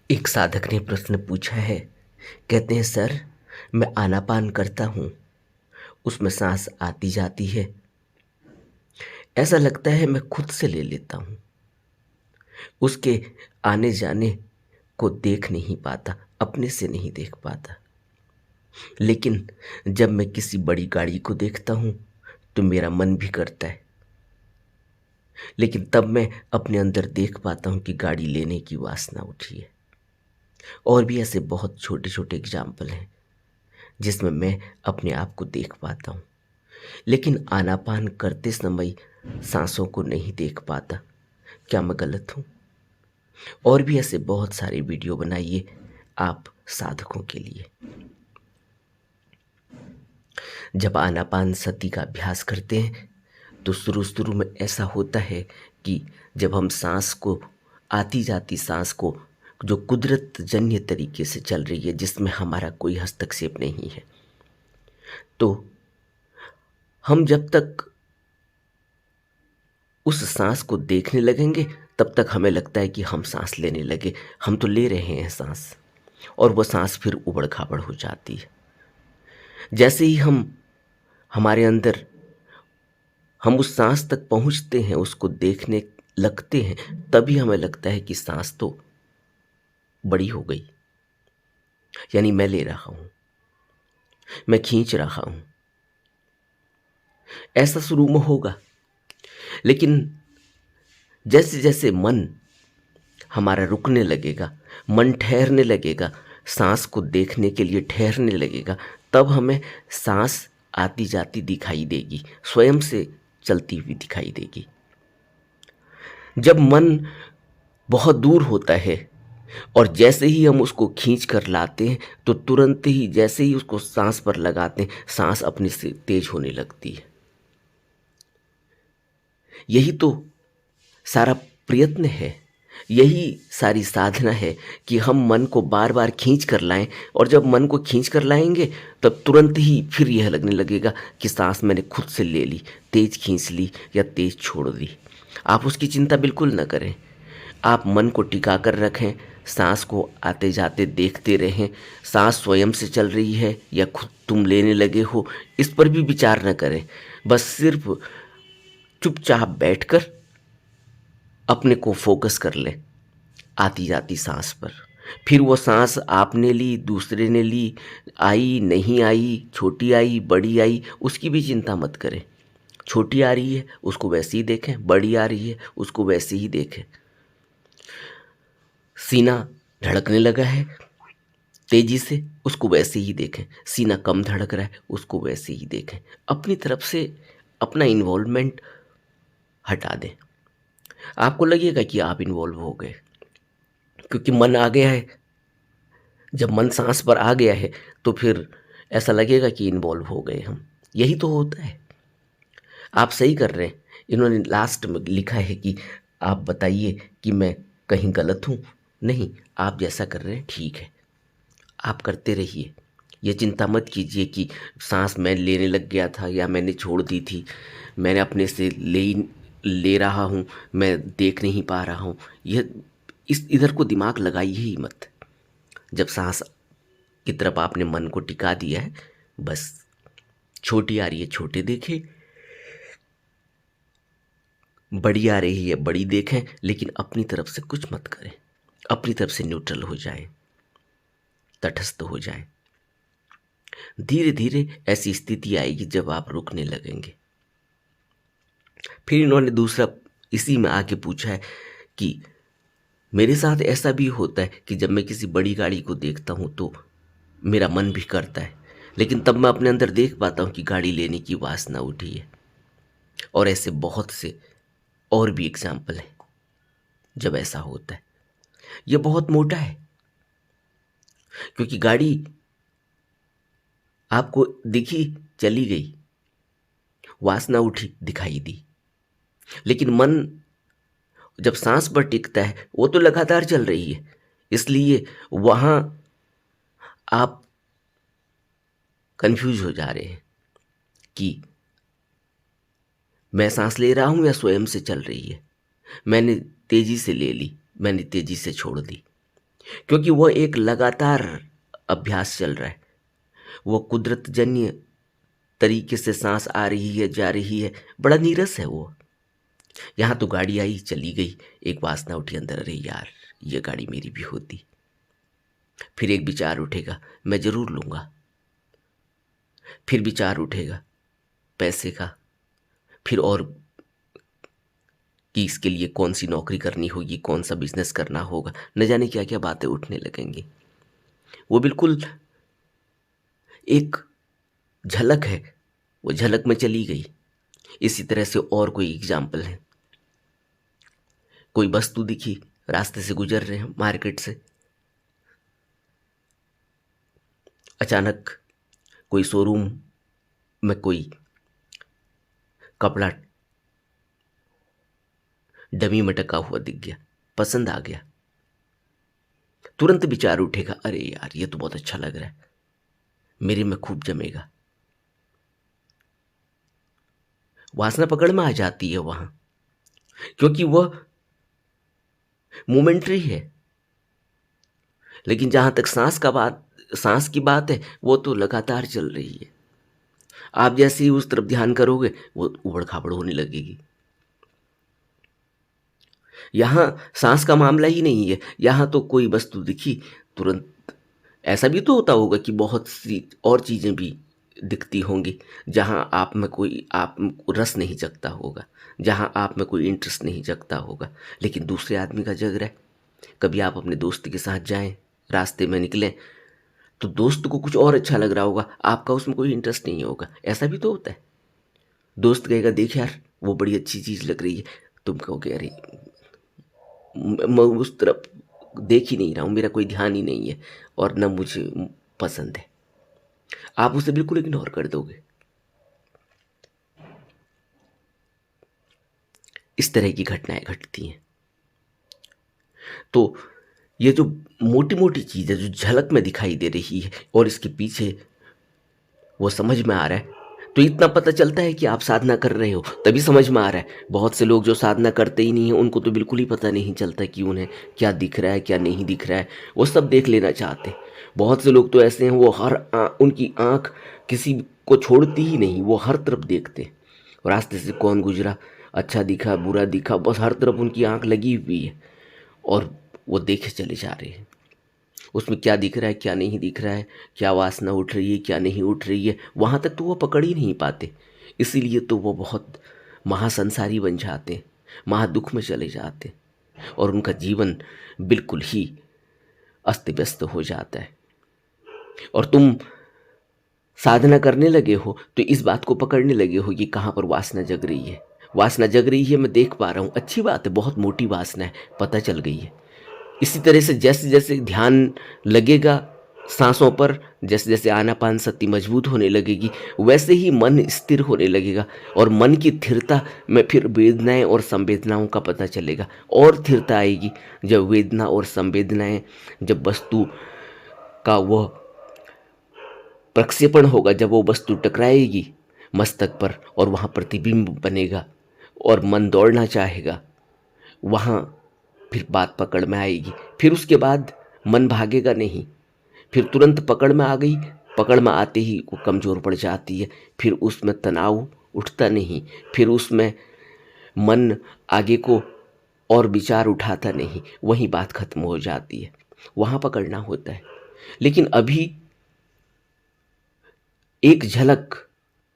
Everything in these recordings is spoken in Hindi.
एक साधक ने प्रश्न पूछा है। कहते हैं, सर, मैं आनापान करता हूँ, उसमें सांस आती जाती है। ऐसा लगता है मैं खुद से ले लेता हूँ, उसके आने जाने को देख नहीं पाता, अपने से नहीं देख पाता। लेकिन जब मैं किसी बड़ी गाड़ी को देखता हूँ तो मेरा मन भी करता है, लेकिन तब मैं अपने अंदर देख पाता हूँ कि गाड़ी लेने की वासना उठी है। और भी ऐसे बहुत छोटे छोटे एग्जाम्पल हैं जिसमें मैं अपने आप को देख पाता हूँ, लेकिन आनापान करते समय सांसों को नहीं देख पाता। क्या मैं गलत हूँ? और भी ऐसे बहुत सारे वीडियो बनाइए आप साधकों के लिए। जब आनापान सती का अभ्यास करते हैं तो शुरू शुरू में ऐसा होता है कि जब हम सांस को, आती जाती सांस को, जो कुदरत जन्य तरीके से चल रही है, जिसमें हमारा कोई हस्तक्षेप नहीं है, तो हम जब तक उस सांस को देखने लगेंगे तब तक हमें लगता है कि हम सांस लेने लगे, हम तो ले रहे हैं सांस, और वो सांस फिर उबड़ खाबड़ हो जाती है। जैसे ही हमारे अंदर हम उस सांस तक पहुंचते हैं, उसको देखने लगते हैं, तभी हमें लगता है कि सांस तो बड़ी हो गई, यानी मैं ले रहा हूं, मैं खींच रहा हूं। ऐसा शुरू में होगा, लेकिन जैसे जैसे मन हमारा रुकने लगेगा, मन ठहरने लगेगा, सांस को देखने के लिए ठहरने लगेगा, तब हमें सांस आती जाती दिखाई देगी, स्वयं से चलती हुई दिखाई देगी। जब मन बहुत दूर होता है और जैसे ही हम उसको खींच कर लाते हैं तो तुरंत ही, जैसे ही उसको सांस पर लगाते हैं, सांस अपने से तेज होने लगती है। यही तो सारा प्रयत्न है, यही सारी साधना है कि हम मन को बार बार खींच कर लाएं, और जब मन को खींच कर लाएंगे तब तुरंत ही फिर यह लगने लगेगा कि सांस मैंने खुद से ले ली, तेज खींच ली या तेज छोड़ दी। आप उसकी चिंता बिल्कुल न करें, आप मन को टिका कर रखें, सांस को आते जाते देखते रहें। सांस स्वयं से चल रही है या खुद तुम लेने लगे हो, इस पर भी विचार न करें। बस सिर्फ चुपचाप बैठकर अपने को फोकस कर लें आती जाती सांस पर। फिर वो सांस आपने ली, दूसरे ने ली, आई नहीं आई, छोटी आई बड़ी आई, उसकी भी चिंता मत करें। छोटी आ रही है उसको वैसे ही देखें, बड़ी आ रही है उसको वैसे ही देखें। सीना धड़कने लगा है तेजी से, उसको वैसे ही देखें। सीना कम धड़क रहा है, उसको वैसे ही देखें। अपनी तरफ से अपना इन्वॉल्वमेंट हटा दें। आपको लगेगा कि आप इन्वॉल्व हो गए, क्योंकि मन आ गया है। जब मन सांस पर आ गया है तो फिर ऐसा लगेगा कि इन्वॉल्व हो गए हम। यही तो होता है। आप सही कर रहे हैं। इन्होंने लास्ट में लिखा है कि आप बताइए कि मैं कहीं गलत हूँ। नहीं, आप जैसा कर रहे हैं ठीक है, आप करते रहिए। ये चिंता मत कीजिए कि सांस मैं लेने लग गया था या मैंने छोड़ दी थी, मैंने अपने से ले रहा हूँ, मैं देख नहीं पा रहा हूँ। यह इस इधर को दिमाग लगाइए ही मत। जब सांस की तरफ आपने मन को टिका दिया है, बस छोटी आ रही है छोटे देखें, बड़ी आ रही है बड़ी देखें, लेकिन अपनी तरफ से कुछ मत करें। अपनी तरफ से न्यूट्रल हो जाए, तटस्थ हो जाए। धीरे धीरे ऐसी स्थिति आएगी जब आप रुकने लगेंगे। फिर इन्होंने दूसरा इसी में आके पूछा है कि मेरे साथ ऐसा भी होता है कि जब मैं किसी बड़ी गाड़ी को देखता हूँ तो मेरा मन भी करता है, लेकिन तब मैं अपने अंदर देख पाता हूँ कि गाड़ी लेने की वासना उठी है। और ऐसे बहुत से और भी एग्जाम्पल हैं जब ऐसा होता है। यह बहुत मोटा है, क्योंकि गाड़ी आपको दिखी, चली गई, वासना उठी, दिखाई दी, लेकिन मन जब सांस पर टिकता है वो तो लगातार चल रही है। इसलिए वहां आप कंफ्यूज हो जा रहे हैं कि मैं सांस ले रहा हूं या स्वयं से चल रही है, मैंने तेजी से ले ली, मैंने तेजी से छोड़ दी। क्योंकि वह एक लगातार अभ्यास चल रहा है। वो कुदरत जन्य तरीके से सांस आ रही है, जा रही है, बड़ा नीरस है वो। यहाँ तो गाड़ी आई चली गई, एक वासना उठी अंदर, अरे यार ये गाड़ी मेरी भी होती। फिर एक विचार उठेगा, मैं जरूर लूंगा। फिर विचार उठेगा पैसे का, फिर और कि इसके लिए कौन सी नौकरी करनी होगी, कौन सा बिजनेस करना होगा, न जाने क्या क्या बातें उठने लगेंगी। वो बिल्कुल एक झलक है, वो झलक में चली गई। इसी तरह से और कोई एग्जाम्पल है, कोई वस्तु दिखी, रास्ते से गुजर रहे हैं मार्केट से, अचानक कोई शोरूम में कोई कपड़ा डमी में टका हुआ दिख गया, पसंद आ गया, तुरंत विचार उठेगा, अरे यार ये तो बहुत अच्छा लग रहा है, मेरे में खूब जमेगा। वासना पकड़ में आ जाती है वहां, क्योंकि वह मोमेंटरी है। लेकिन जहां तक सांस की बात है, वो तो लगातार चल रही है। आप जैसे ही उस तरफ ध्यान करोगे वो उबड़ खाबड़ होने लगेगी। यहां सांस का मामला ही नहीं है, यहां तो कोई वस्तु दिखी तुरंत। ऐसा भी तो होता होगा कि बहुत सी और चीजें भी दिखती होंगी जहां आप रस नहीं जगता होगा, जहां आप में कोई इंटरेस्ट नहीं जगता होगा, लेकिन दूसरे आदमी का जग रहा है। कभी आप अपने दोस्त के साथ जाएं, रास्ते में निकलें, तो दोस्त को कुछ और अच्छा लग रहा होगा, आपका उसमें कोई इंटरेस्ट नहीं होगा। ऐसा भी तो होता है। दोस्त कहेगा देख यार वो बड़ी अच्छी चीज लग रही है, तुम कहोगे अरे मैं उस तरफ देख ही नहीं रहा हूं, मेरा कोई ध्यान ही नहीं है और न मुझे पसंद है। आप उसे बिल्कुल इग्नोर कर दोगे। इस तरह की घटनाएं घटती हैं। तो ये जो मोटी मोटी चीज है जो झलक में दिखाई दे रही है और इसके पीछे वो समझ में आ रहा है, तो इतना पता चलता है कि आप साधना कर रहे हो, तभी समझ में आ रहा है। बहुत से लोग जो साधना करते ही नहीं है, उनको तो बिल्कुल ही पता नहीं चलता कि उन्हें क्या दिख रहा है क्या नहीं दिख रहा है, वो सब देख लेना चाहते हैं। बहुत से लोग तो ऐसे हैं, वो उनकी आंख किसी को छोड़ती ही नहीं, वो हर तरफ देखते हैं। रास्ते से कौन गुजरा, अच्छा दिखा बुरा दिखा, बस हर तरफ उनकी आंख लगी हुई है और वो देखे चले जा रहे हैं। उसमें क्या दिख रहा है क्या नहीं दिख रहा है, क्या वासना उठ रही है क्या नहीं उठ रही है, वहाँ तक तो वो पकड़ ही नहीं पाते। इसीलिए तो वो बहुत महासंसारी बन जाते हैं, महादुख में चले जाते हैं और उनका जीवन बिल्कुल ही अस्त व्यस्त हो जाता है। और तुम साधना करने लगे हो तो इस बात को पकड़ने लगे हो कि कहाँ पर वासना जग रही है। वासना जग रही है, मैं देख पा रहा हूँ, अच्छी बात है, बहुत मोटी वासना है, पता चल गई है। इसी तरह से जैसे जैसे ध्यान लगेगा सांसों पर, जैसे जैसे आनापान सती मजबूत होने लगेगी, वैसे ही मन स्थिर होने लगेगा और मन की स्थिरता में फिर वेदनाएं और संवेदनाओं का पता चलेगा। और स्थिरता आएगी जब वेदना और संवेदनाएं, जब वस्तु का वह प्रक्षेपण होगा, जब वो वस्तु टकराएगी मस्तक पर और वहाँ प्रतिबिंब बनेगा और मन दौड़ना चाहेगा, वहाँ फिर बात पकड़ में आएगी। फिर उसके बाद मन भागेगा नहीं, फिर तुरंत पकड़ में आ गई, पकड़ में आते ही वो कमज़ोर पड़ जाती है, फिर उसमें तनाव उठता नहीं, फिर उसमें मन आगे को और विचार उठाता नहीं, वहीं बात खत्म हो जाती है। वहाँ पकड़ना होता है। लेकिन अभी एक झलक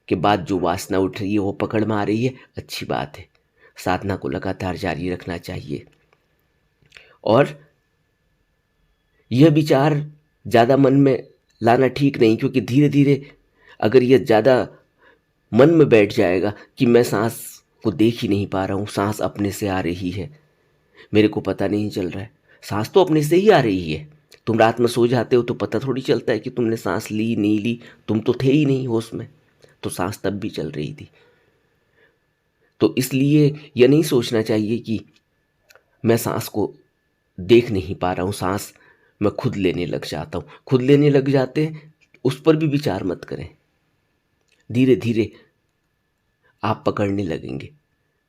के बाद जो वासना उठ रही है वो पकड़ में आ रही है, अच्छी बात है। साधना को लगातार जारी रखना चाहिए और यह विचार ज़्यादा मन में लाना ठीक नहीं, क्योंकि धीरे धीरे अगर यह ज़्यादा मन में बैठ जाएगा कि मैं सांस को देख ही नहीं पा रहा हूँ, सांस अपने से आ रही है, मेरे को पता नहीं चल रहा है। सांस तो अपने से ही आ रही है। तुम रात में सो जाते हो तो पता थोड़ी चलता है कि तुमने सांस ली नहीं ली, तुम तो थे ही नहीं होश में, तो सांस तब भी चल रही थी। तो इसलिए यह नहीं सोचना चाहिए कि मैं सांस को देख नहीं पा रहा हूँ, सांस मैं खुद लेने लग जाता हूँ। खुद लेने लग जाते हैं, उस पर भी विचार मत करें। धीरे धीरे आप पकड़ने लगेंगे,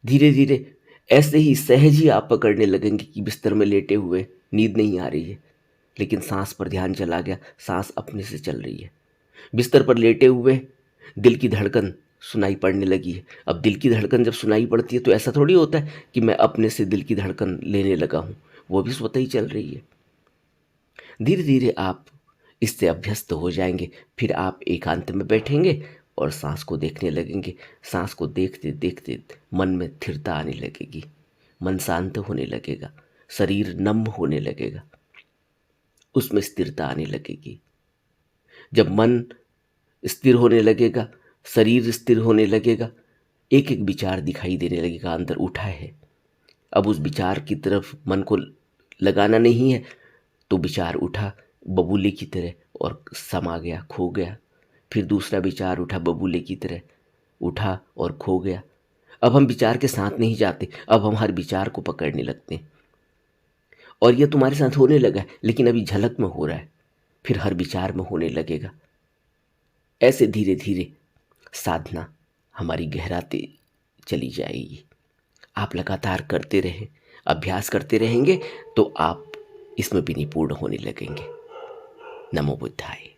धीरे धीरे ऐसे ही सहज ही आप पकड़ने लगेंगे कि बिस्तर में लेटे हुए नींद नहीं आ रही है, लेकिन सांस पर ध्यान चला गया, सांस अपने से चल रही है। बिस्तर पर लेटे हुए दिल की धड़कन सुनाई पड़ने लगी है। अब दिल की धड़कन जब सुनाई पड़ती है तो ऐसा थोड़ी होता है कि मैं अपने से दिल की धड़कन लेने लगा हूँ, वो भी स्वतः ही चल रही है। धीरे धीरे आप इससे अभ्यस्त हो जाएंगे। फिर आप एकांत में बैठेंगे और सांस को देखने लगेंगे। सांस को देखते देखते मन में स्थिरता आने लगेगी, मन शांत होने लगेगा, शरीर नम होने लगेगा, उसमें स्थिरता आने लगेगी। जब मन स्थिर होने लगेगा, शरीर स्थिर होने लगेगा, एक एक विचार दिखाई देने लगेगा अंदर उठा है। अब उस विचार की तरफ मन को लगाना नहीं है, तो विचार उठा बबूले की तरह और समा गया, खो गया। फिर दूसरा विचार उठा बबूले की तरह, उठा और खो गया। अब हम विचार के साथ नहीं जाते, अब हम हर विचार को पकड़ने लगते हैं। और यह तुम्हारे साथ होने लगा है, लेकिन अभी झलक में हो रहा है, फिर हर विचार में होने लगेगा। ऐसे धीरे धीरे साधना हमारी गहराती चली जाएगी। आप लगातार करते रहें, अभ्यास करते रहेंगे तो आप इसमें भी निपुण होने लगेंगे। नमो बुद्धाय।